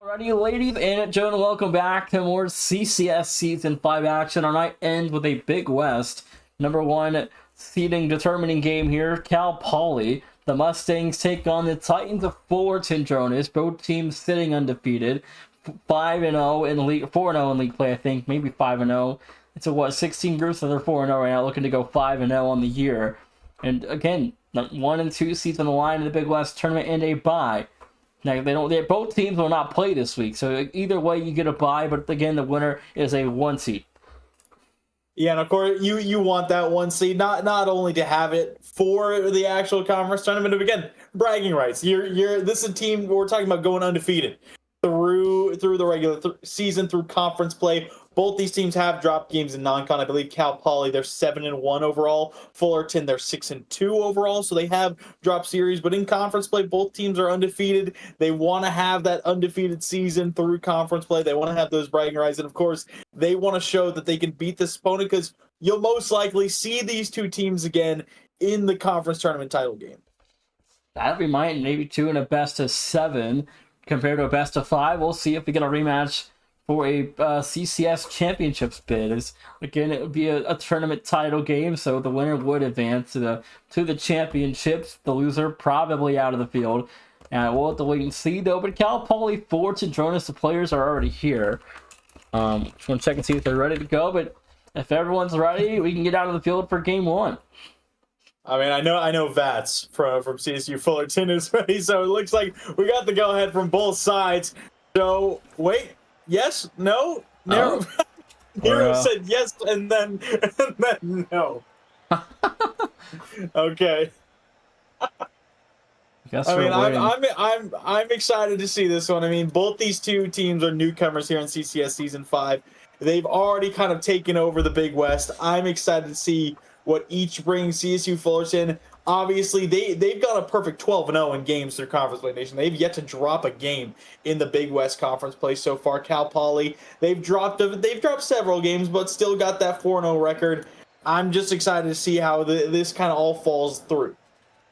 Alrighty, ladies and gentlemen, welcome back to more CCS Season 5 action. Our night ends with a Big West #1 seeding determining game here. Cal Poly, the Mustangs take on the Titans of Fullerton, Jonas. Both teams sitting undefeated. 5-0 in league, 4-0 in league play, I think. Maybe 5-0. It's a 16 groups, so they're 4-0 right now, looking to go 5-0 on the year. And again, 1 and 2 seeds on the line in the Big West tournament and a bye. Now both teams will not play this week, so either way you get a bye. But again, the winner is a 1 seed. Yeah, and of course you want that 1 seed not only to have it for the actual conference tournament, but again, bragging rights. This is a team we're talking about going undefeated through the regular season, through conference play. Both these teams have dropped games in non-con. I believe Cal Poly, they're 7-1 overall. Fullerton, they're 6-2 overall. So they have dropped series, but in conference play, both teams are undefeated. They want to have that undefeated season through conference play. They want to have those bragging rights, and of course, they want to show that they can beat this opponent, because you'll most likely see these two teams again in the conference tournament title game. That'd be mine, maybe 2 in a best of 7 compared to a best of 5. We'll see if we get a rematch for a CCS championships bid. Again, it would be a tournament title game, so the winner would advance to the championships. The loser probably out of the field. And we'll have to wait and see, though. But Cal Poly, Fullerton, Jonas, the players are already here. Just want to check and see if they're ready to go. But if everyone's ready, we can get out of the field for game 1. I mean, I know Vats from CSU Fullerton is ready, so it looks like we got the go-ahead from both sides. So, wait. Yes, no, Nero, Nero said yes, and then no. Okay. I'm excited to see this one. I mean, both these two teams are newcomers here in CCS Season 5. They've already kind of taken over the Big West. I'm excited to see what each brings. CSU Fullerton, obviously, they've got a perfect 12-0 in games through Conference Play Nation. They've yet to drop a game in the Big West Conference Play so far. Cal Poly, they've dropped several games, but still got that 4-0 record. I'm just excited to see how this kind of all falls through.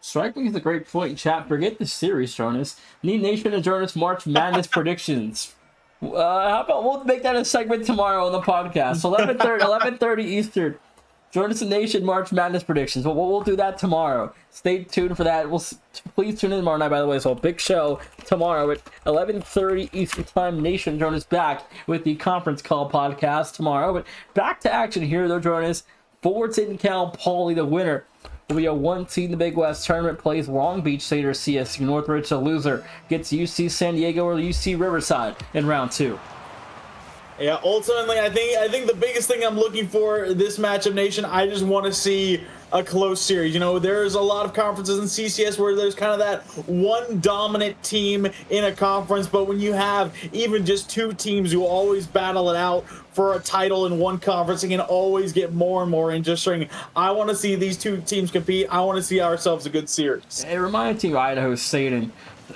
Striking is a great point, chat. Forget the series, Jonas. Need Nation and Jonas March Madness predictions. How about we'll make that a segment tomorrow on the podcast? 11:30 Eastern. Jonas and Nation March Madness predictions. We'll do that tomorrow. Stay tuned for that. Please tune in tomorrow night, by the way. So, big show tomorrow at 11:30 Eastern Time. Nation Jonas back with the conference call podcast tomorrow. But back to action here, though, Jonas. Fullerton, Cal Poly, the winner will be a 1 seed in the Big West tournament. Plays Long Beach State or CSU Northridge. The loser gets UC San Diego or UC Riverside in round 2. Yeah, ultimately, I think the biggest thing I'm looking for this matchup, Nation, I just want to see a close series. You know, there's a lot of conferences in CCS where there's kind of that one dominant team in a conference, but when you have even just two teams who always battle it out for a title in one conference, it can always get more and more interesting. I want to see these two teams compete. I want to see ourselves a good series. It reminds me of Idaho State and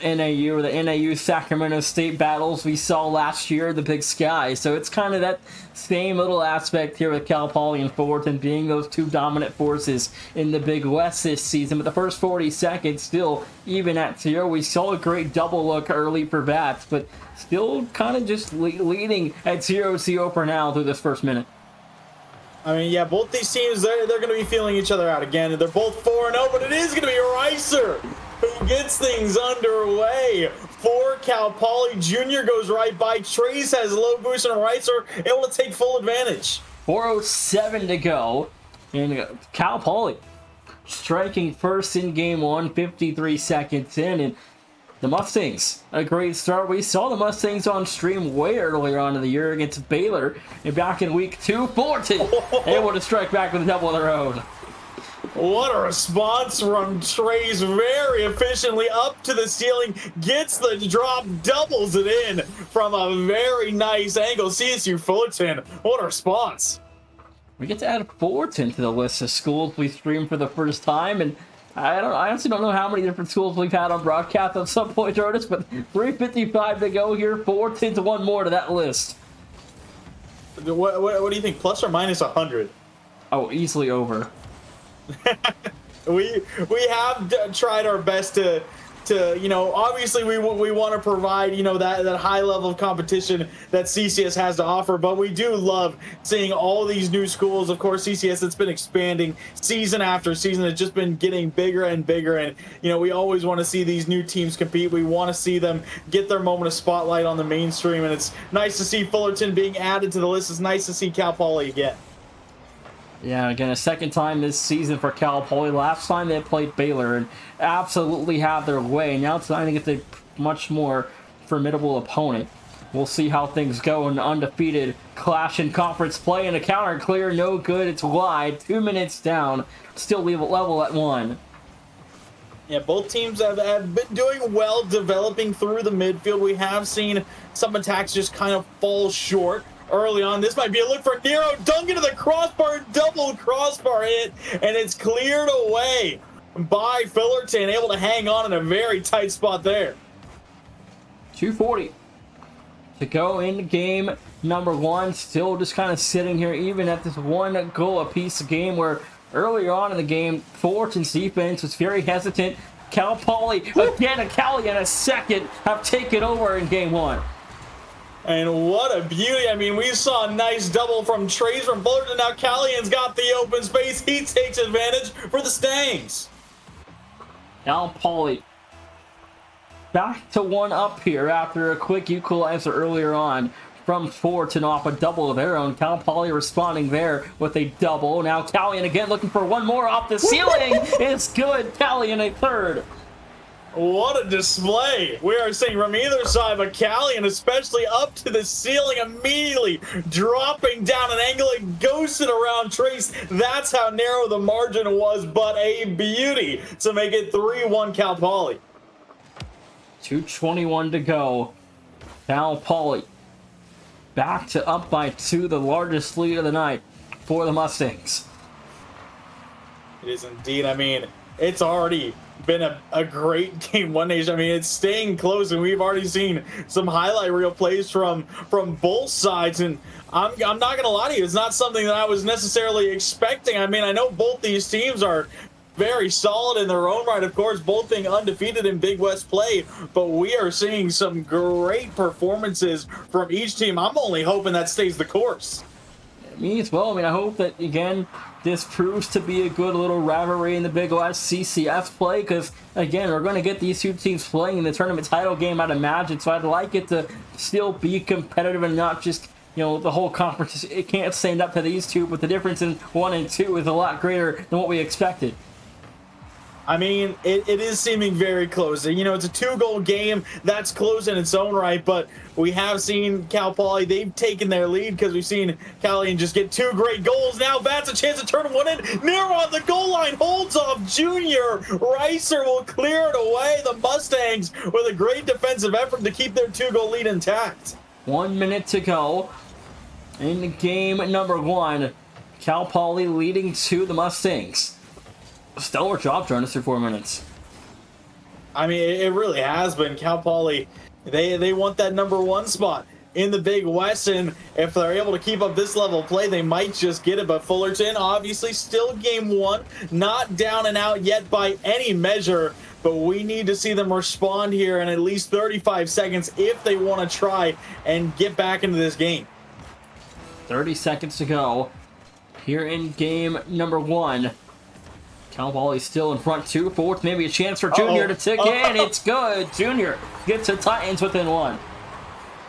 NAU, or the NAU Sacramento State battles we saw last year, the Big Sky. So it's kind of that same little aspect here with Cal Poly and Fullerton being those two dominant forces in the Big West this season. But the first 40 seconds still even at 0. We saw a great double look early for Bats, but still kind of just leading at 0-0 for now through this first minute. I mean, yeah, both these teams, they're going to be feeling each other out again. They're both 4-0, but it is going to be Ricer who gets things underway for Cal Poly. Junior goes right by. Trace has low boost, and Ricer able to take full advantage. 4:07 to go. And Cal Poly striking first in game 1, 53 seconds in. And the Mustangs, a great start. We saw the Mustangs on stream way earlier on in the year against Baylor. And back in week 2, Fullerton able to strike back with a double of their own. What a response from Trace, very efficiently up to the ceiling, gets the drop, doubles it in from a very nice angle. CSU Fullerton, what a response. We get to add Fullerton to the list of schools we streamed for the first time, and I honestly don't know how many different schools we've had on broadcast at some point, Jordan, but 3:55 to go here. Fullerton's one more to that list. What do you think, plus or minus 100? Oh, easily over. we have tried our best to obviously we want to provide, that high level of competition that CCS has to offer, but we do love seeing all these new schools. Of course, CCS, it's been expanding season after season. It's just been getting bigger and bigger, and we always want to see these new teams compete. We want to see them get their moment of spotlight on the mainstream, and it's nice to see Fullerton being added to the list. It's nice to see Cal Poly again. Yeah, again, a second time this season for Cal Poly. Last time they played Baylor and absolutely had their way. Now tonight against a much more formidable opponent. We'll see how things go in undefeated clash in conference play. And a counter clear, no good. It's wide. 2 minutes down. Still leave it level at 1. Yeah, both teams have been doing well developing through the midfield. We have seen some attacks just kind of fall short early on. This might be a look for Nero. Dunk into the crossbar, double crossbar hit, and it's cleared away by Fullerton, able to hang on in a very tight spot there. 2:40 to go in game number 1. Still just kind of sitting here even at this 1 goal apiece game where earlier on in the game, Fullerton's defense was very hesitant. Cal Poly, again, a Cali and a second have taken over in game 1. And what a beauty. I mean, we saw a nice double from Trace from Fullerton. Now Callian's got the open space. He takes advantage for the Stangs. Cal Poly back to 1 up here after a quick equalizer earlier on from Fullerton off a double of their own. Cal Poly responding there with a double. Now Callian again looking for one more off the ceiling. It's good. Callian a third. What a display we are seeing from either side, but Callian especially up to the ceiling, immediately dropping down an angle and ghosted around Trace. That's how narrow the margin was, but a beauty to make it 3-1 Cal Poly. 2:21 to go. Cal Poly back to up by 2, the largest lead of the night for the Mustangs. It is indeed. I mean, it's already been a great game, One Nation. I mean, it's staying close, and we've already seen some highlight reel plays from both sides, and I'm not gonna lie to you, it's not something that I was necessarily expecting. I mean, I know both these teams are very solid in their own right, of course, both being undefeated in Big West play, but we are seeing some great performances from each team. I'm only hoping that stays the course. Me as well. I mean, I hope that, again, this proves to be a good little rivalry in the Big West CCS play, because, again, we're going to get these two teams playing in the tournament title game, I'd imagine, so I'd like it to still be competitive and not just, the whole conference. It can't stand up to these two, but the difference in 1 and 2 is a lot greater than what we expected. I mean, it is seeming very close. It's a 2-goal game. That's close in its own right, but we have seen Cal Poly, they've taken their lead because we've seen Callian just get 2 great goals. Now Bats a chance to turn one in. Nero on the goal line holds off Junior. Reiser will clear it away. The Mustangs with a great defensive effort to keep their 2-goal lead intact. 1 minute to go in game number 1. Cal Poly leading to the Mustangs. Stellar job, Jonas, through 4 minutes. I mean, it really has been. Cal Poly, they want that number 1 spot in the Big West, and if they're able to keep up this level of play, they might just get it. But Fullerton, obviously, still game 1, not down and out yet by any measure, but we need to see them respond here in at least 35 seconds if they want to try and get back into this game. 30 seconds to go here in game number 1. Cal Poly still in front 2-4. Maybe a chance for Junior to tick in. It's good. Junior gets the Titans within 1.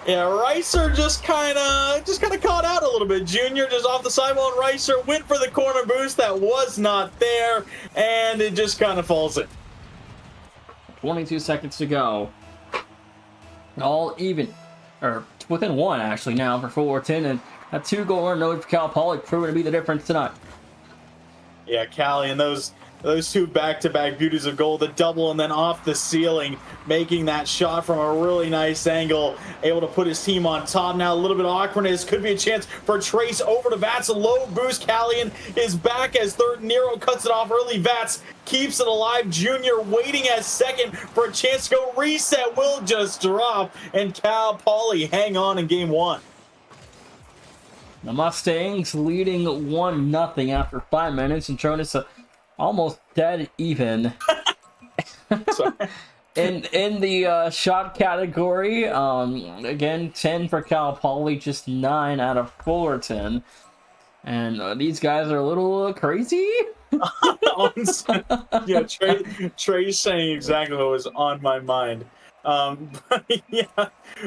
Yeah, Reiser just kind of caught out a little bit. Junior just off the sidewall. Reiser went for the corner boost that was not there, and it just kind of falls in. 22 seconds to go. All even, or within 1 actually now for Fullerton, and a 2-goal run for Cal Poly proving to be the difference tonight. Yeah, Callie, and those 2 back-to-back beauties of goal, the double and then off the ceiling, making that shot from a really nice angle, able to put his team on top. Now a little bit of awkwardness, could be a chance for Trace over to Vats, a low boost. Callian is back as third. Nero cuts it off early. Vats keeps it alive. Junior waiting as second for a chance to go. Reset will just drop, and Cal Poly hang on in game 1. The Mustangs leading 1-0 after 5 minutes, and showing us almost dead even. In the shot category, again 10 for Cal Poly, just 9 out of Fullerton, and these guys are a little crazy. Yeah, Trey's saying exactly what was on my mind. But yeah,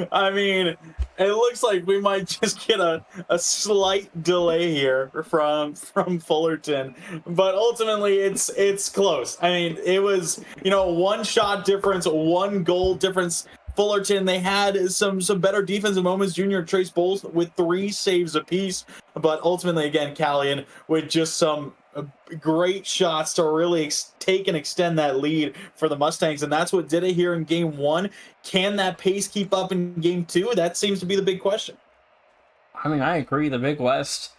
I mean, it looks like we might just get a slight delay here from Fullerton, but ultimately it's close. I mean, it was, one shot difference, one goal difference. Fullerton, they had some better defensive moments. Junior Trace Bowles with 3 saves apiece, but ultimately, again, Callion with just some great shots to really take and extend that lead for the Mustangs, and that's what did it here in game 1. Can that pace keep up in game 2? That seems to be the big question. I mean, I agree. The Big West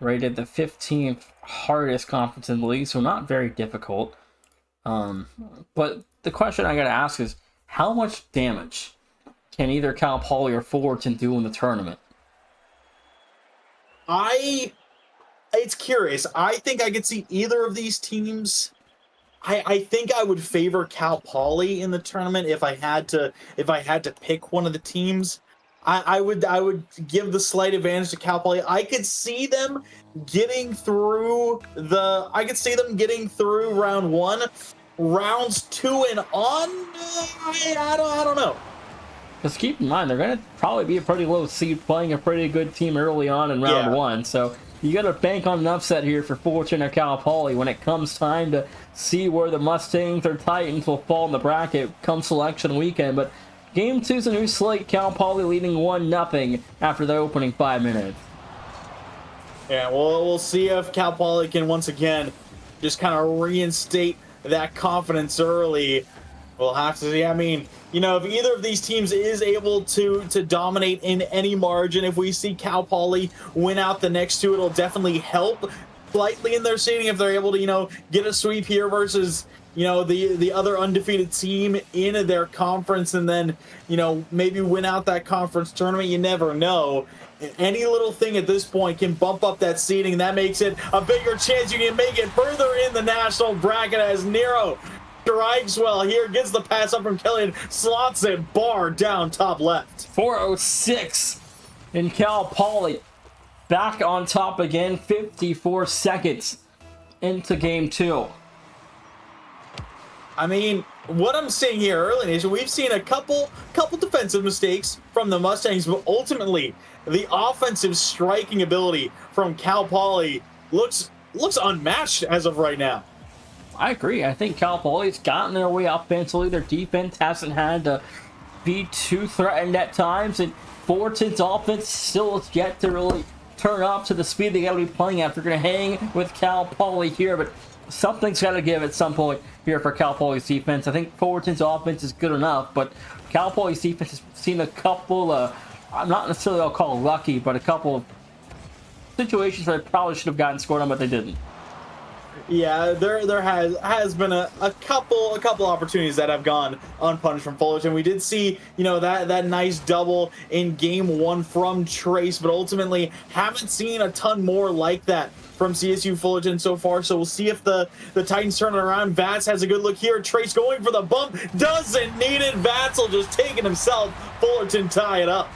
rated the 15th hardest conference in the league, so not very difficult. But the question I got to ask is, how much damage can either Cal Poly or Fullerton do in the tournament? It's curious. I think I could see either of these teams. I think I would favor Cal Poly in the tournament if I had to pick one of the teams. I would give the slight advantage to Cal Poly. I could see them getting through round 1. Rounds 2 and on, I don't know. Because keep in mind, they're going to probably be a pretty low seed playing a pretty good team early on in round 1. So you got to bank on an upset here for Fullerton or Cal Poly when it comes time to see where the Mustangs or Titans will fall in the bracket come selection weekend. But game 2's a new slate. Cal Poly leading 1-0 after the opening 5 minutes. Yeah, well, we'll see if Cal Poly can once again just kind of reinstate that confidence early. We'll have to see. I mean, if either of these teams is able to dominate in any margin, if we see Cal Poly win out the next 2, it'll definitely help slightly in their seeding if they're able to, get a sweep here versus, the other undefeated team in their conference, and then, maybe win out that conference tournament. You never know. Any little thing at this point can bump up that seeding, and that makes it a bigger chance you can make it further in the national bracket as Nero strikes well here, gets the pass up from Killian, slots it bar down top left. 4:06 in Cal Poly. Back on top again, 54 seconds into game 2. I mean, what I'm seeing here early is we've seen a couple defensive mistakes from the Mustangs, but ultimately the offensive striking ability from Cal Poly looks unmatched as of right now. I agree. I think Cal Poly's gotten their way offensively. Their defense hasn't had to be too threatened at times, and Fullerton's offense still is yet to really turn up to the speed they got to be playing at. They're going to hang with Cal Poly here, but something's got to give at some point here for Cal Poly's defense. I think Fullerton's offense is good enough, but Cal Poly's defense has seen a couple of, I'm not necessarily I'll call lucky, but a couple of situations where they probably should have gotten scored on, but they didn't. Yeah, there has been a couple opportunities that have gone unpunished from Fullerton. We did see, that nice double in game 1 from Trace, but ultimately haven't seen a ton more like that from CSU Fullerton so far. So we'll see if the Titans turn it around. Vats has a good look here. Trace going for the bump, doesn't need it. Vatzel just taking himself. Fullerton tie it up.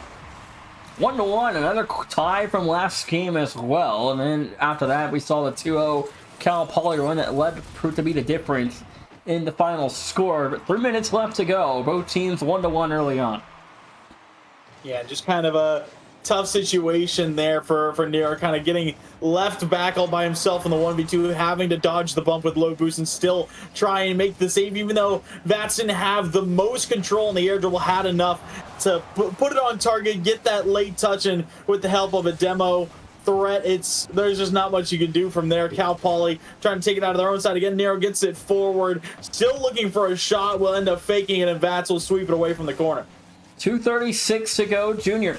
1-1, another tie from last game as well. And then after that, we saw the 2-0 Cal Poly run that proved to be the difference in the final score. But 3 minutes left to go. Both teams 1-1 early on. Yeah, just kind of a tough situation there for Nero, kind of getting left back all by himself in the 1v2, having to dodge the bump with low boost and still try and make the save, even though Vats didn't have the most control in the air dribble, had enough to put it on target, get that late touch, and with the help of a demo threat, there's just not much you can do from there. Cal Poly trying to take it out of their own side again. Nero gets it forward, still looking for a shot, will end up faking it, and Vats will sweep it away from the corner. 2:36 to go. Junior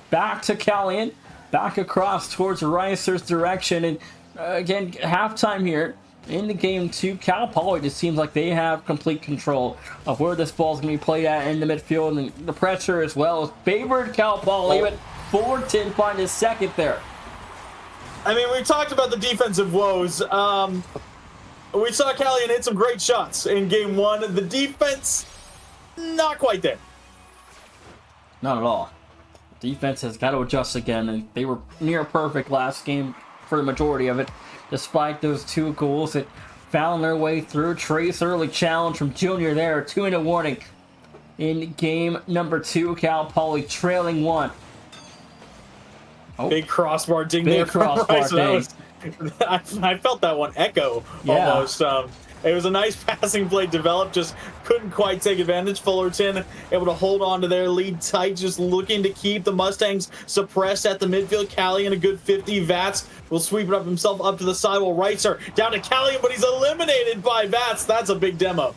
back to Callian, back across towards Reiser's direction, and again, halftime here in the game 2. Cal Poly just seems like they have complete control of where this ball's going to be played at in the midfield, and the pressure as well. Favored Cal Poly, but Fullerton find his second there. I mean, we talked about the defensive woes. We saw Callian hit some great shots in game 1. The defense not quite there. Not at all. Defense has got to adjust again, and they were near perfect last game for the majority of it, despite those 2 goals that found their way through. Trace early challenge from Junior there, 2-minute warning in game number 2. Cal Poly trailing 1. Oh, big crossbar ding big there. Crossbar ding. I felt that one echo almost. It was a nice passing play developed, just couldn't quite take advantage. Fullerton able to hold on to their lead tight, just looking to keep the Mustangs suppressed at the midfield. Callian a good 50. Vats will sweep it up himself up to the side while Reitzer down to Callian, but he's eliminated by Vats. That's a big demo.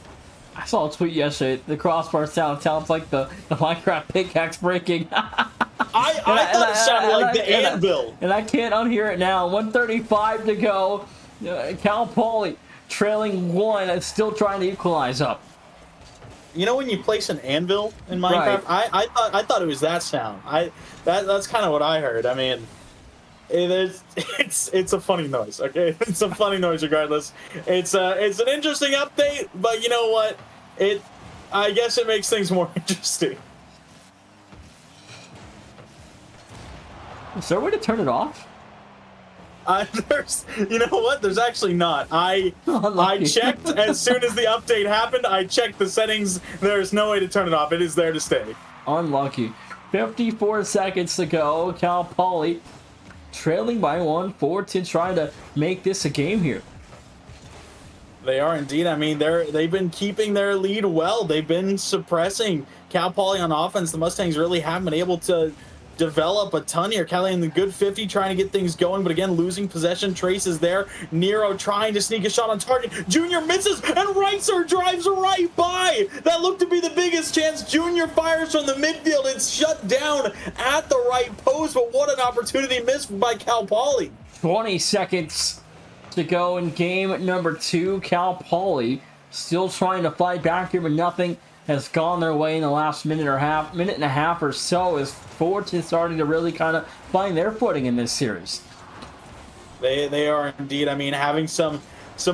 I saw a tweet yesterday. The crossbar sounds like the Minecraft pickaxe breaking. I thought it sounded like the anvil. And I can't unhear it now. 1:35 to go. Cal Poly trailing 1 and still trying to equalize up. You know when you place an anvil in Minecraft? Right. I thought it was that sound. That's kind of what I heard. I mean, it's a funny noise. Okay, it's a funny noise regardless. It's an interesting update, but you know what? I guess it makes things more interesting. Is there a way to turn it off? You know what? There's actually not. I checked as soon as the update happened. I checked the settings. There's no way to turn it off. It is there to stay. Unlucky. 54 seconds to go. Cal Poly trailing by 1. Fullerton trying to make this a game here. They are indeed. I mean, they've been keeping their lead well. They've been suppressing Cal Poly on offense. The Mustangs really haven't been able to develop a ton here. Kelly in the good 50 trying to get things going, but again losing possession. Trace is there. Nero trying to sneak a shot on target. Junior misses, and Reitzer drives right by. That looked to be the biggest chance. Junior fires from the midfield. It's shut down at the right post, but what an opportunity missed by Cal Poly. 20 seconds to go in game number 2. Cal Poly still trying to fight back here, but nothing has gone their way in the last minute and a half or so, as Fullerton starting to really kind of find their footing in this series. They are indeed. I mean, having some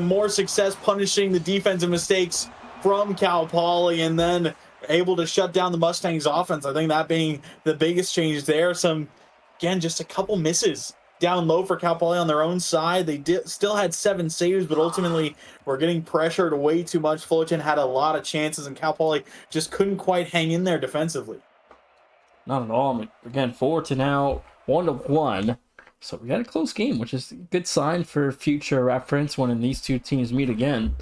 more success punishing the defensive mistakes from Cal Poly, and then able to shut down the Mustangs offense. I think that being the biggest change there. Just a couple misses down low for Cal Poly on their own side. They still had 7 saves, but ultimately were getting pressured way too much. Fullerton had a lot of chances, and Cal Poly just couldn't quite hang in there defensively. Not at all. I mean, again, Fullerton now 1-1. So we got a close game, which is a good sign for future reference when these two teams meet again.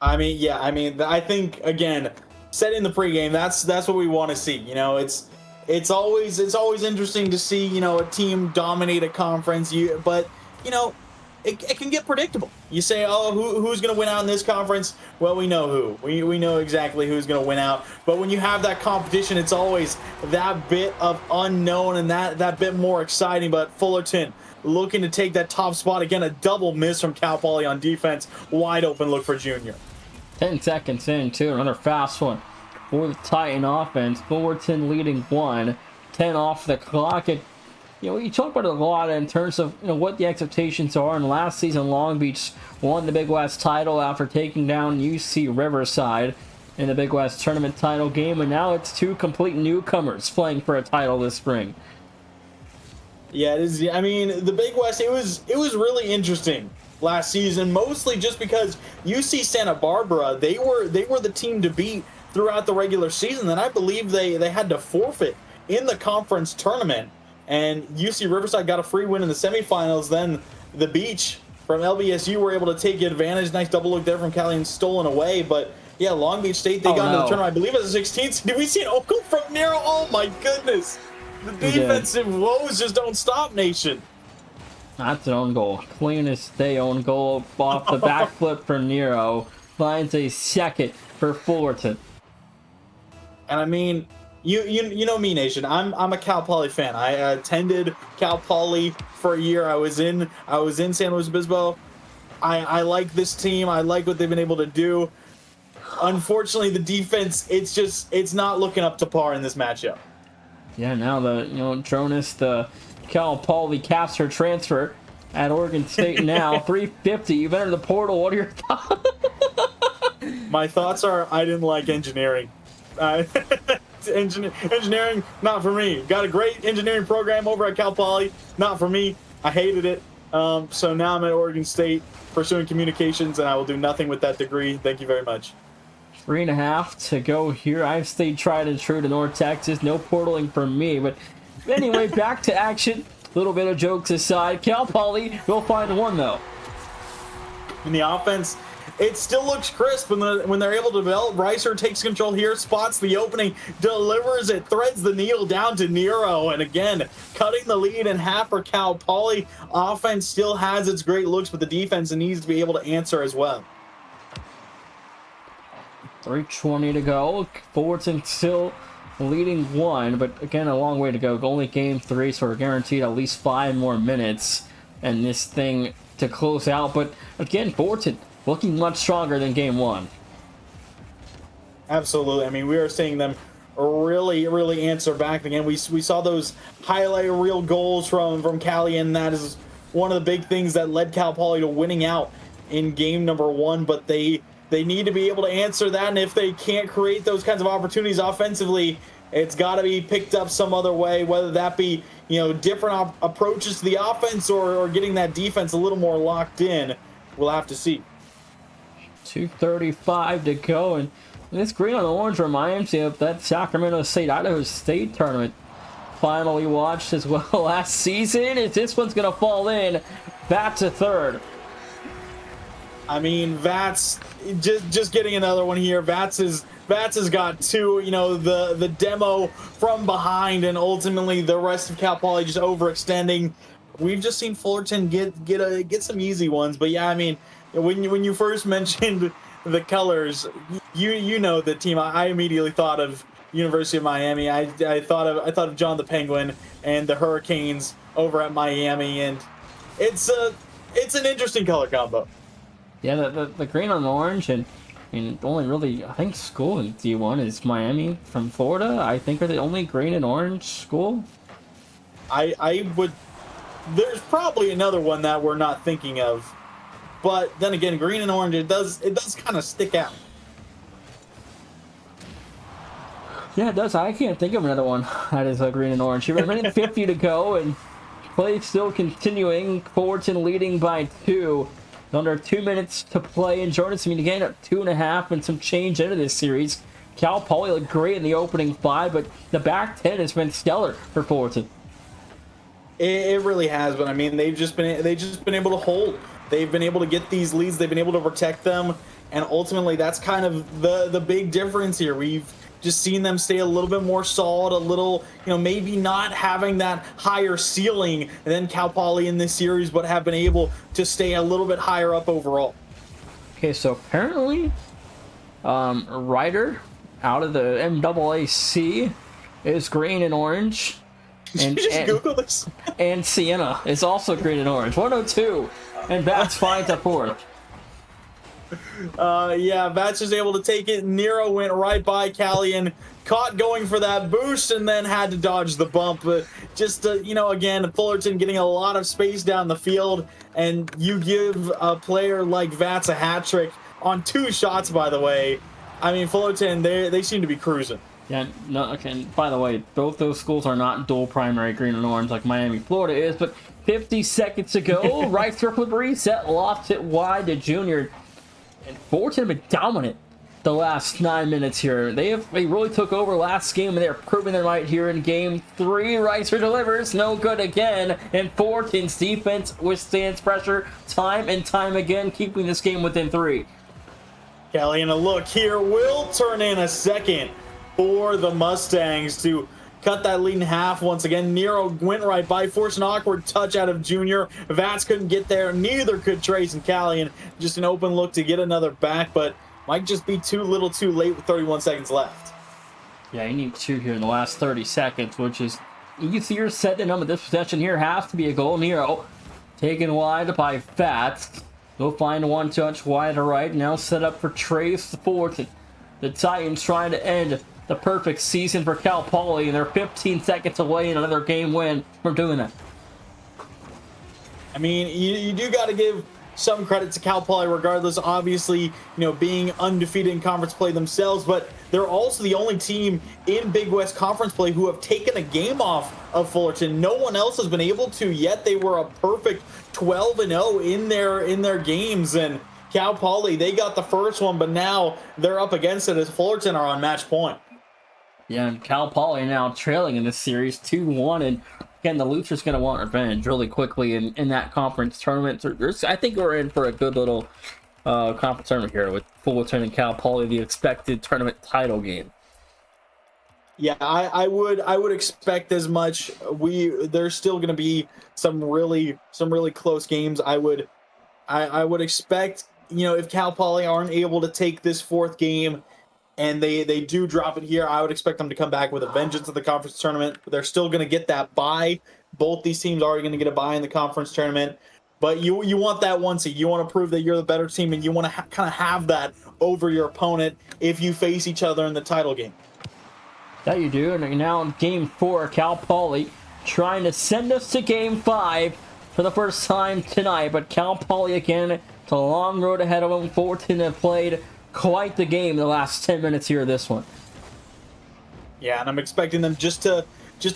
I mean, I think, again, set in the pregame, that's what we want to see. You know, it's always interesting to see, you know, a team dominate a conference, but, you know, it can get predictable. You say, oh, who's going to win out in this conference? Well, we know who. We know exactly who's going to win out. But when you have that competition, it's always that bit of unknown and that bit more exciting. But Fullerton looking to take that top spot. Again, a double miss from Cal Poly on defense. Wide open look for Junior. 10 seconds in, too. Another fast one for the Titan offense. Fullerton leading 1. 10 off the clock. And, you know, you talk about it a lot in terms of, you know, what the expectations are. And last season, Long Beach won the Big West title after taking down UC Riverside in the Big West tournament title game. And now it's 2 complete newcomers playing for a title this spring. Yeah, it is. I mean, the Big West, it was really interesting last season, mostly just because UC Santa Barbara, they were the team to beat throughout the regular season, and I believe they had to forfeit in the conference tournament, and UC Riverside got a free win in the semifinals. Then the Beach from LBSU were able to take advantage. Nice double look there from Cali and stolen away, but yeah, Long Beach State, they got into the tournament, I believe it was the 16th. Did we see an Oakle from Nero? Oh my goodness. The defensive woes just don't stop, Nation. That's an own goal. Clean as day own goal off the backflip for Nero. Finds a second for Fullerton. And I mean, you know me, Nation. I'm a Cal Poly fan. I attended Cal Poly for a year. I was in San Luis Obispo. I like this team. I like what they've been able to do. Unfortunately, the defense, it's not looking up to par in this matchup. Yeah, now Jonas, the Cal Poly caster transfer at Oregon State now. 350. You've entered the portal. What are your thoughts? My thoughts are I didn't like engineering. Uh, engineering, not for me. Got a great engineering program over at Cal Poly. Not for me. I hated it. So now I'm at Oregon State pursuing communications, and I will do nothing with that degree. Thank you very much. 3.5 to go here. I've stayed tried and true to North Texas. No portaling for me. But anyway, back to action. Little bit of jokes aside. Cal Poly will find one, though. In the offense, it still looks crisp when they're able to develop. Reiser takes control here, spots the opening, delivers it, threads the needle down to Nero, and again, cutting the lead in half for Cal Poly. Offense still has its great looks, but the defense needs to be able to answer as well. 3:20 to go. Fullerton still leading one, but again, a long way to go. Only game 3, so we're guaranteed at least 5 more minutes and this thing to close out. But again, Fullerton looking much stronger than game 1. Absolutely. I mean, we are seeing them really answer back. Again, we saw those highlight reel goals from Cali, and that is one of the big things that led Cal Poly to winning out in game number 1. But they need to be able to answer that, and if they can't create those kinds of opportunities offensively, it's got to be picked up some other way, whether that be, you know, different approaches to the offense or getting that defense a little more locked in. We'll have to see. 2:35 to go, and this green on orange reminds me of that Sacramento State Idaho State tournament final we watched as well last season. If this one's gonna fall in, that's a third. I mean, Vats just getting another one here. Vats has got 2. You know, the demo from behind, and ultimately the rest of Cal Poly just overextending. We've just seen Fullerton get some easy ones, but yeah, I mean, when you first mentioned the colors, you know the team. I immediately thought of University of Miami. I thought of John the Penguin and the Hurricanes over at Miami, and it's an interesting color combo. Yeah, the green on orange, and only really, I think, school in D1 is Miami from Florida. I think are the only green and orange school. I would. There's probably another one that we're not thinking of, but then again, green and orange, it does kind of stick out. Yeah, it does. I can't think of another one that is green and orange. You're remaining 50 to go, and play still continuing. Fullerton leading by 2. Under 2 minutes to play, and Jordan Smith again at 2.5 and some change into this series. Cal Poly looked great in the opening 5, but the back 10 has been stellar for Fullerton. It really has, but I mean, they've just been able to hold. They've been able to get these leads. They've been able to protect them, and ultimately, that's kind of the big difference here. We've just seen them stay a little bit more solid, a little, you know, maybe not having that higher ceiling than Cal Poly in this series, but have been able to stay a little bit higher up overall. Okay, so apparently, Ryder out of the MAAC is green and orange. And, Did you just Google this? And Sienna is also green and orange. 102, and Bats finds a 4th. Yeah, Vats is able to take it. Nero went right by Callian, caught going for that boost, and then had to dodge the bump. But just, you know, again, Fullerton getting a lot of space down the field, and you give a player like Vats a hat trick on 2 shots, by the way. I mean, Fullerton, they seem to be cruising. Yeah, no, okay, by the way, both those schools are not dual primary green and orange like Miami, Florida is, but 50 seconds to go. Right circle reset, lost it wide to Junior. And Fullerton have been dominant the last 9 minutes here. They really took over last game, and they're proving their might here in game 3. Reiser delivers, no good again, and Fullerton's defense withstands pressure time and time again, keeping this game within 3. Kelly, and a look here will turn in a second for the Mustangs to cut that lead in half once again. Nero went right by, forced an awkward touch out of Junior. Vats couldn't get there, neither could Trace and Callian. Just an open look to get another back, but might just be too little too late with 31 seconds left. Yeah, you need 2 here in the last 30 seconds, which is easier said than done, but this possession here has to be a goal. Nero taken wide by Vats. Go find one touch wide to right, now set up for Trace Fullerton. The Titans trying to end the perfect season for Cal Poly, and they're 15 seconds away in another game win from doing that. I mean, you do got to give some credit to Cal Poly regardless, obviously, being undefeated in conference play themselves, but they're also the only team in Big West Conference play who have taken a game off of Fullerton. No one else has been able to yet. They were a perfect 12-0 in their games, and Cal Poly, they got the first one, but now they're up against it as Fullerton are on match point. Yeah, and Cal Poly now trailing in this series 2-1, and again, the Luthor's going to want revenge really quickly in that conference tournament. I think we're in for a good little conference tournament here with Fullerton and Cal Poly, the expected tournament title game. Yeah, I would expect as much. There's still going to be some really close games. I would expect, if Cal Poly aren't able to take this fourth game and they do drop it here, I would expect them to come back with a vengeance at the conference tournament. They're still going to get that bye. Both these teams are going to get a bye in the conference tournament. But you want that one seed. You want to prove that you're the better team, and you want to kind of have that over your opponent if you face each other in the title game. That you do. And now in Game 4, Cal Poly trying to send us to Game 5 for the first time tonight. But Cal Poly, again, it's a long road ahead of them. Fullerton have played quite the game the last 10 minutes here of this one. Yeah, and I'm expecting them just to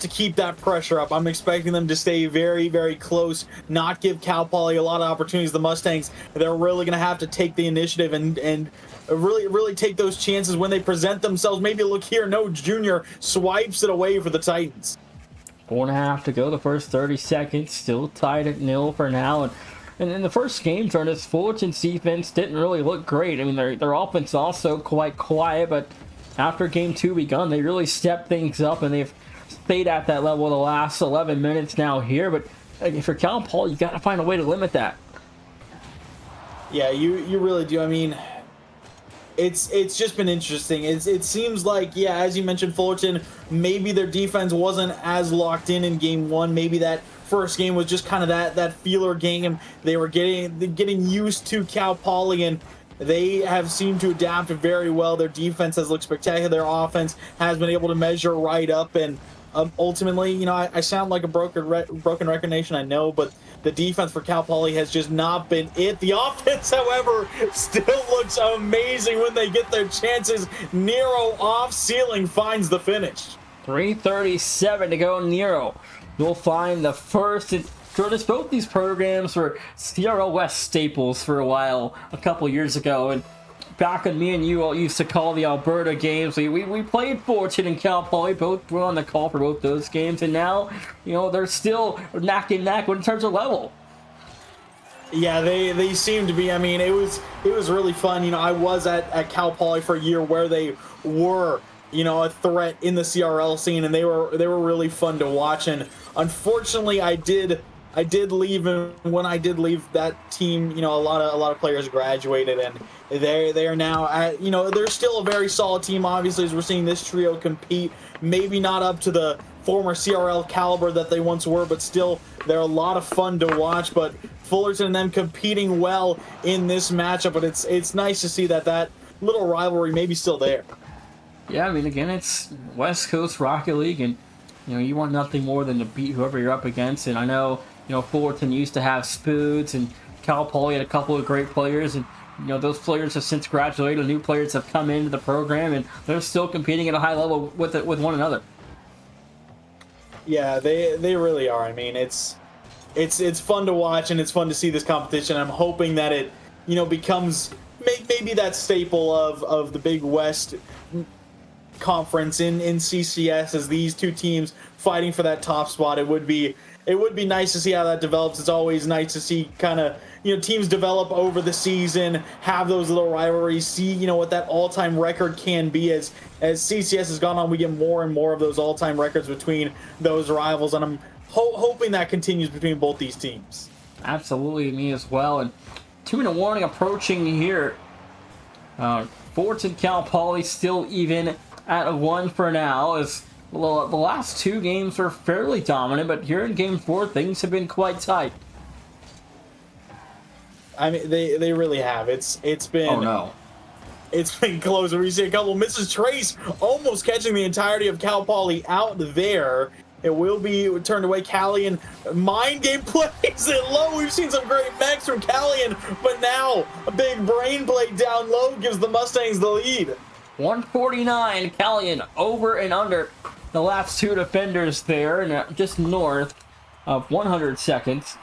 keep that pressure up. I'm expecting them to stay very, very close, not give Cal Poly a lot of opportunities. The Mustangs, they're really going to have to take the initiative and really take those chances when they present themselves. Maybe look here, no, Junior swipes it away for the Titans. 4.5 to go, the first 30 seconds, still tied at 0 for now. And in the first game, Jonas, Fullerton's defense didn't really look great. I mean, their offense also quite quiet, but after Game 2 begun, they really stepped things up, and they've stayed at that level the last 11 minutes now here. But for Cal Poly, you got to find a way to limit that. Yeah, you really do. I mean, it's just been interesting. It seems like, yeah, as you mentioned, Fullerton, maybe their defense wasn't as locked in Game 1. Maybe that first game was just kind of that feeler game. They were getting used to Cal Poly, and they have seemed to adapt very well. Their defense has looked spectacular. Their offense has been able to measure right up, and ultimately, I sound like a broken record nation, I know, but the defense for Cal Poly has just not been it. The offense, however, still looks amazing when they get their chances. Nero off ceiling finds the finish. 3:37 to go. Nero will find the first. Jordan, both these programs were CRL West staples for a while, a couple years ago, and back when me and you all used to call the Alberta games, we played Fullerton and Cal Poly, both were on the call for both those games, and now, they're still neck and neck in terms of level. Yeah, they seem to be. I mean, it was really fun. I was at Cal Poly for a year where they were, a threat in the CRL scene, and they were really fun to watch. And unfortunately, I did leave, and when I did leave that team, a lot of players graduated, and they are now at, they're still a very solid team, obviously, as we're seeing this trio compete. Maybe not up to the former CRL caliber that they once were, but still they're a lot of fun to watch. But Fullerton and them competing well in this matchup, but it's nice to see that little rivalry maybe still there. Yeah, I mean, again, it's West Coast Rocket League, and you want nothing more than to beat whoever you're up against. And I know Fullerton used to have Spoods, and Cal Poly had a couple of great players, and those players have since graduated. New players have come into the program, and they're still competing at a high level with one another. Yeah, they really are. I mean, it's fun to watch, and it's fun to see this competition. I'm hoping that it becomes maybe that staple of the Big West Conference in CCS, as these two teams fighting for that top spot. It would be nice to see how that develops. It's always nice to see kind of teams develop over the season, have those little rivalries, see what that all-time record can be. As CCS has gone on, we get more and more of those all-time records between those rivals, and I'm hoping that continues between both these teams. Absolutely, me as well. And 2-minute warning approaching here. Fullerton Cal Poly still even at 1 for now, as the last two games were fairly dominant, but here in Game 4, things have been quite tight. I mean, they really have. It's been... Oh, no. It's been close. We see a couple misses. Trace almost catching the entirety of Cal Poly out there. It will be turned away. Callian, mind game plays it low. We've seen some great mechs from Callian, but now a big brain play down low gives the Mustangs the lead. 149, Callian over and under the last two defenders there, and just north of 100 seconds.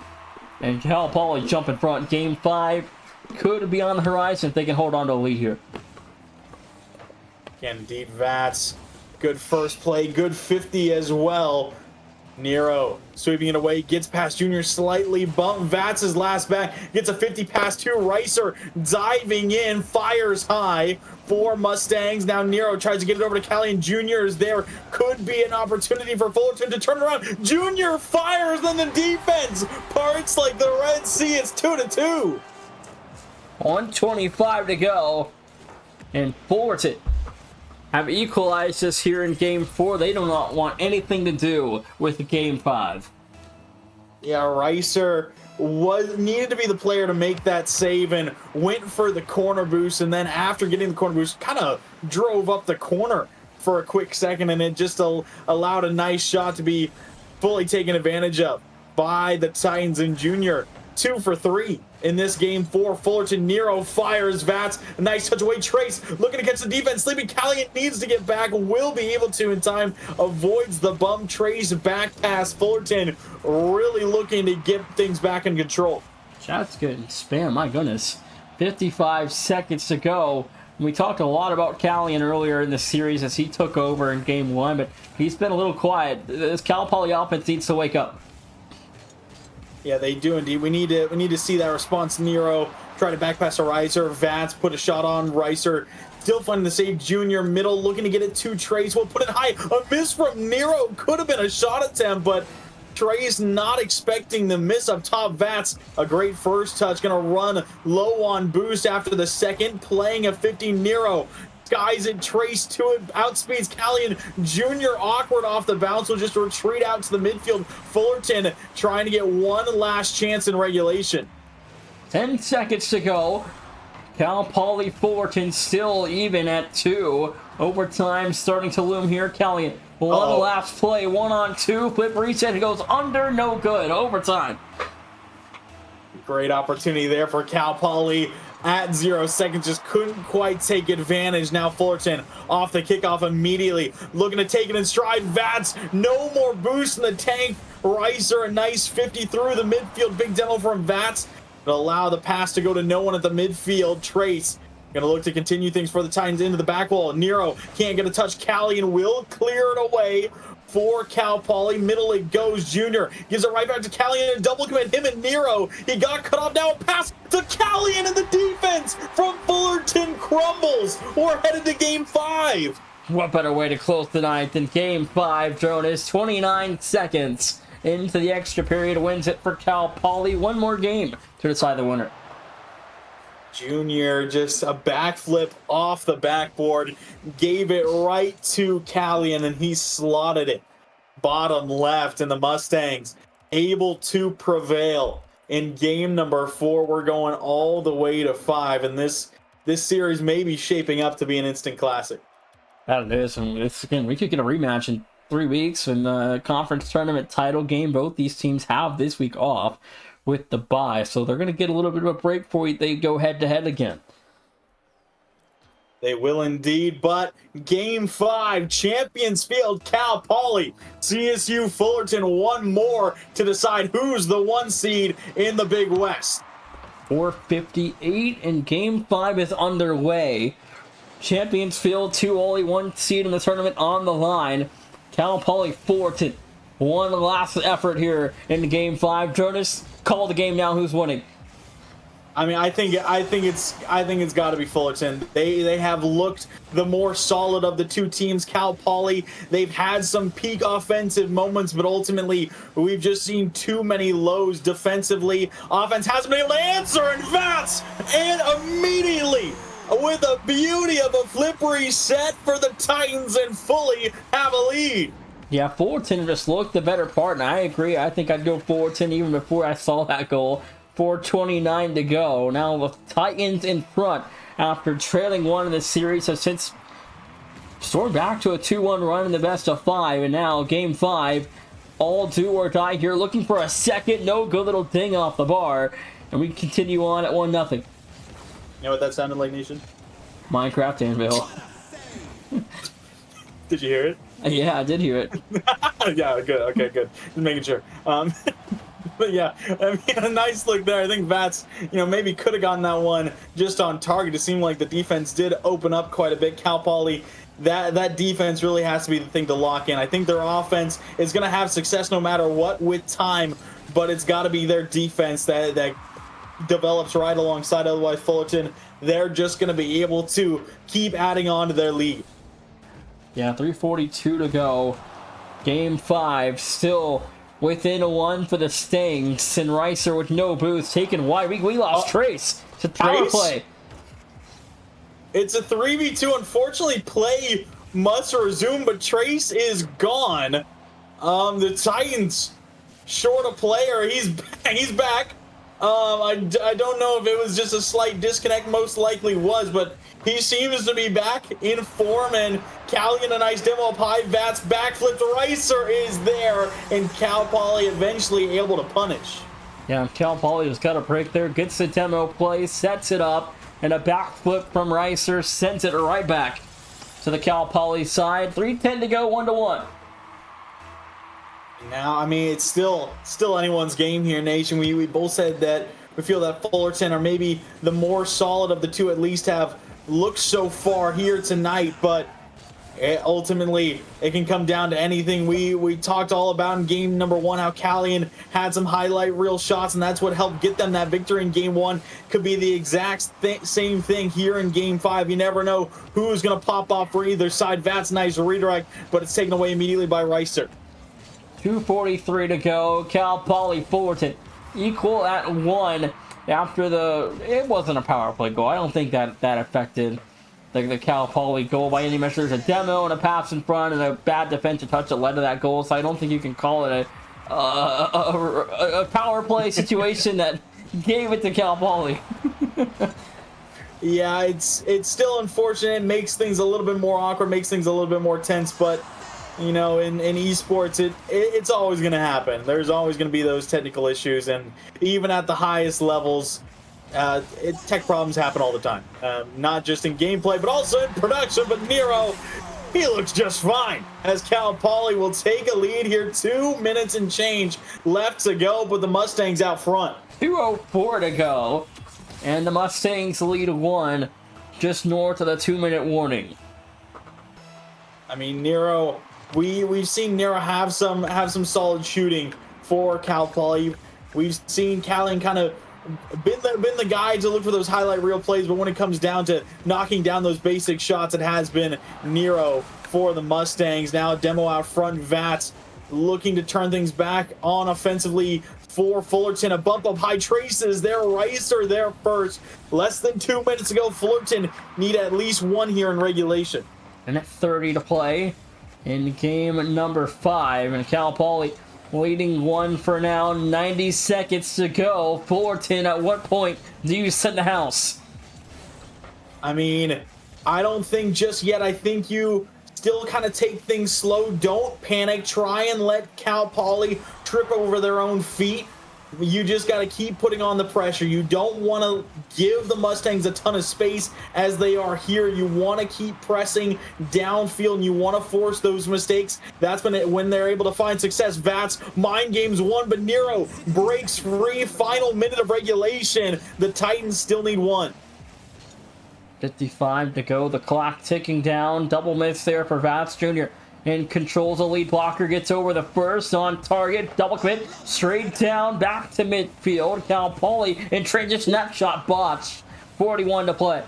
And Cal Poly jump in front. Game 5 could be on the horizon if they can hold on to a lead here. Indeed, Vats. Good first play, good 50 as well. Nero sweeping it away, gets past Junior, slightly bumped. Vats' last back, gets a 50 pass to Ricer, diving in, fires high for Mustangs. Now Nero tries to get it over to Callian. Junior is there. Could be an opportunity for Fullerton to turn around. Junior fires, then the defense parts like the Red Sea. It's 2-2. 125 to go, and Fullerton have equalized this here in Game 4. They do not want anything to do with Game 5. Yeah, Ricer needed to be the player to make that save and went for the corner boost, and then after getting the corner boost, kind of drove up the corner for a quick second, and it just allowed a nice shot to be fully taken advantage of by the Titans. And Junior 2 for 3 in this Game 4. Fullerton, Nero fires, Vats, a nice touch away. Trace looking to catch the defense. Sleepy Callian needs to get back, will be able to in time, avoids the bump. Trace back pass. Fullerton really looking to get things back in control. Shots getting spam, my goodness. 55 seconds to go. We talked a lot about Callian earlier in the series as he took over in Game 1, but he's been a little quiet. This Cal Poly offense needs to wake up. Yeah, they do indeed. We need to see that response. Nero try to back pass to Ricer. Vats put a shot on Ricer. Still finding the save. Junior middle looking to get it to Trace. Will put it high. A miss from Nero. Could have been a shot attempt, but Trace not expecting the miss up top. Vats, a great first touch. Gonna run low on boost after the second. Playing a 50. Nero skies it, Trace to it, outspeeds Callian. Junior awkward off the bounce, will just retreat out to the midfield. Fullerton trying to get one last chance in regulation. 10 seconds to go. Cal Poly Fullerton still even at 2. Overtime starting to loom here. Callian, one last play, 1-on-2. Flip reset, it goes under, no good. Overtime. Great opportunity there for Cal Poly. At 0 seconds, just couldn't quite take advantage. Now Fullerton off the kickoff immediately, looking to take it in stride. Vats, no more boost in the tank. Ricer, a nice 50 through the midfield. Big demo from Vats to allow the pass to go to no one at the midfield. Trace gonna look to continue things for the Titans into the back wall. Nero can't get a touch. Callian will clear it away for Cal Poly. Middle it goes. Junior gives it right back to Callian and double commit him and Nero. He got cut off. Now a pass to Callian, and the defense from Fullerton crumbles. We're headed to Game 5. What better way to close the night than Game 5, Jonas? 29 seconds into the extra period, wins it for Cal Poly. One more game to decide the winner. Junior, just a backflip off the backboard, gave it right to Callian, and he slotted it bottom left, and the Mustangs able to prevail in game number 4. We're going all the way to 5, and this series may be shaping up to be an instant classic. That it is, and again, we could get a rematch in 3 weeks in the conference tournament title game. Both these teams have this week off with the bye, so they're going to get a little bit of a break before they go head-to-head again. They will indeed, but Game 5, Champions Field, Cal Poly, CSU Fullerton, one more to decide who's the 1 seed in the Big West. 4:58, and Game 5 is underway. Champions Field, 2 only 1 seed in the tournament on the line. Cal Poly Fullerton, one last effort here in Game 5. Jonas, call the game now. Who's winning? I mean, I think it's got to be Fullerton. They have looked the more solid of the two teams. Cal Poly, they've had some peak offensive moments, but ultimately we've just seen too many lows defensively. Offense hasn't been able to answer, and Vats, and immediately with a beauty of a flip reset for the Titans and fully have a lead. Yeah, Fullerton just looked the better part, and I agree. I think I'd go Fullerton even before I saw that goal. 4:29 to go. Now the Titans in front after trailing 1 in the series have since stormed back to a 2-1 run in the best of 5. And now Game 5, all do or die here. Looking for a second. No good little ding off the bar. And we continue on at 1-0. You know what that sounded like, Nation? Minecraft Anvil. Did you hear it? Yeah, I did hear it. Yeah, good. Okay, good. Just making sure. But yeah, I mean, a nice look there. I think Vats, maybe could have gotten that one just on target. It seemed like the defense did open up quite a bit. Cal Poly, that defense really has to be the thing to lock in. I think their offense is going to have success no matter what with time, but it's got to be their defense that develops right alongside. Otherwise, Fullerton, they're just going to be able to keep adding on to their lead. Yeah, 3:42 to go. Game 5, still within a 1 for the Stings. And Reiser with no boost, taken wide. We lost Trace. It's a power play. It's a 3v2. Unfortunately, play must resume, but Trace is gone. The Titans short a player. He's back. I don't know if it was just a slight disconnect. Most likely was, but he seems to be back in form, and Callion a nice demo up high. Vats backflipped. Reiser is there, and Cal Poly eventually able to punish. Yeah, Cal Poly has got a break there. Gets the demo play, sets it up, and a backflip from Reiser sends it right back to the Cal Poly side. 3:10 to go, 1-1. Now, I mean, it's still anyone's game here, Nation. We both said that we feel that Fullerton are maybe the more solid of the two, at least have looked so far here tonight, but ultimately it can come down to anything. We talked all about in game number 1 how Callion had some highlight reel shots, and that's what helped get them that victory in game 1. Could be the exact same thing here in game 5. You never know who's going to pop off for either side. Vats nice redirect, but it's taken away immediately by Reiser. 2:43 to go. Cal Poly Fullerton equal at 1 after it wasn't a power play goal. I don't think that affected the Cal Poly goal by any measure. There's a demo and a pass in front and a bad defensive touch that led to that goal, so I don't think you can call it a power play situation that gave it to Cal Poly. Yeah, it's still unfortunate. It makes things a little bit more awkward, makes things a little bit more tense, but in esports, it's always going to happen. There's always going to be those technical issues, and even at the highest levels, tech problems happen all the time. Not just in gameplay, but also in production. But Nero, he looks just fine, as Cal Poly will take a lead here. 2 minutes and change left to go, but the Mustangs out front. 2:04 to go, and the Mustangs lead 1 just north of the 2-minute warning. I mean, Nero, we've seen Nero have some solid shooting for Cal Poly. We've seen Callion kind of been the guy to look for those highlight reel plays, but when it comes down to knocking down those basic shots, it has been Nero for the Mustangs. Now demo out front, Vats looking to turn things back on offensively for Fullerton. A bump up high, Traces there, Reiser there first. Less than 2 minutes ago, Fullerton need at least 1 here in regulation. And at 30 to play in game number 5, and Cal Poly leading 1 for now. 90 seconds to go. Fullerton, at what point do you set the house? I mean, I don't think just yet. I think you still kind of take things slow. Don't panic. Try and let Cal Poly trip over their own feet. You just got to keep putting on the pressure. You don't want to give the Mustangs a ton of space as they are here. You want to keep pressing downfield, and you want to force those mistakes. That's when they're able to find success. Vats, mind games 1, but Nero breaks free. Final minute of regulation. The Titans still need 1. 55 to go. The clock ticking down. Double miss there for Vats Jr. And controls the lead blocker, gets over the first on target, double commit, straight down, back to midfield. Cal Poly in transition, snapshot botch. 41 to play.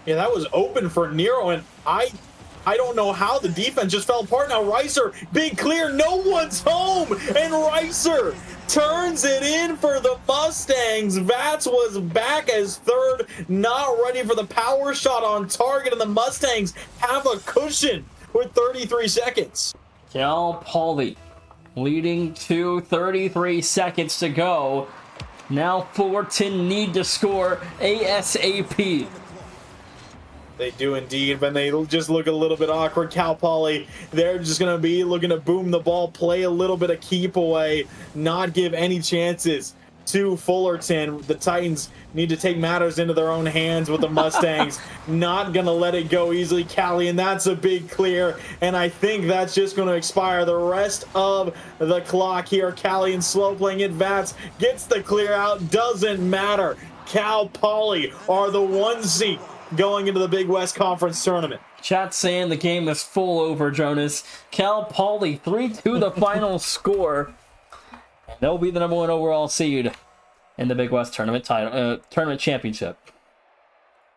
Yeah, that was open for Nero, and I don't know how the defense just fell apart. Now Reiser, big clear, no one's home, and Reiser turns it in for the Mustangs. Vats was back as third, not ready for the power shot on target, and the Mustangs have a cushion with 33 seconds. Cal Poly leading to 33 seconds to go. Now Fullerton need to score ASAP. They do indeed, but they just look a little bit awkward. Cal Poly, they're just going to be looking to boom the ball, play a little bit of keep away, not give any chances to Fullerton. The Titans need to take matters into their own hands with the Mustangs. Not going to let it go easily, Cali, and that's a big clear. And I think that's just going to expire the rest of the clock here. Cali and slow playing it. Vats gets the clear out. Doesn't matter. Cal Poly are the 1 seed going into the Big West Conference Tournament. Chat saying the game is full over, Jonas. Cal Poly 3-2 the final score. And they'll be the number 1 overall seed in the Big West tournament tournament championship.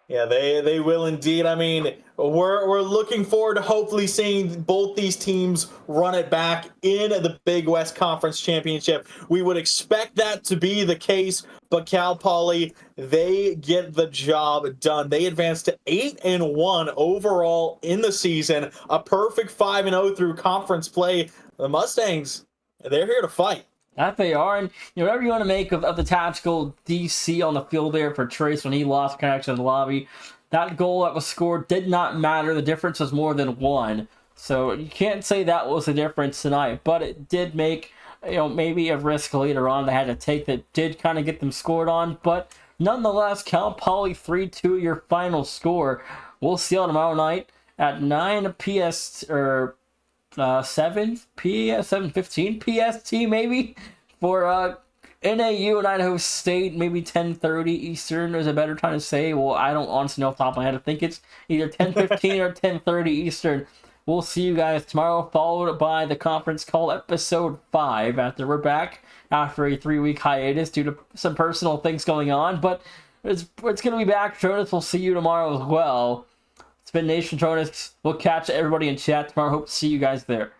Yeah, they will indeed. I mean, we're looking forward to hopefully seeing both these teams run it back in the Big West Conference Championship. We would expect that to be the case, but Cal Poly, they get the job done. They advance to 8-1 overall in the season, a perfect 5-0 through conference play. The Mustangs, they're here to fight. That they are, and whatever you want to make of the tactical DC on the field there for Trace when he lost connection in the lobby, that goal that was scored did not matter. The difference was more than 1. So you can't say that was the difference tonight, but it did make, maybe a risk later on they had to take that did kind of get them scored on. But nonetheless, Cal Poly 3-2 your final score. We'll see you tomorrow night at 9 PS or 7:15 PST maybe for NAU and Idaho State. Maybe 10:30 Eastern is a better time to say. Well, I don't honestly know off the top of my head. I think it's either 10:15 or 10:30 Eastern. We'll see you guys tomorrow, followed by the conference call episode 5 after we're back after a 3-week hiatus due to some personal things going on. But it's gonna be back. Jonas, we'll see you tomorrow as well. It's been Nation Jonas. We'll catch everybody in chat tomorrow. Hope to see you guys there.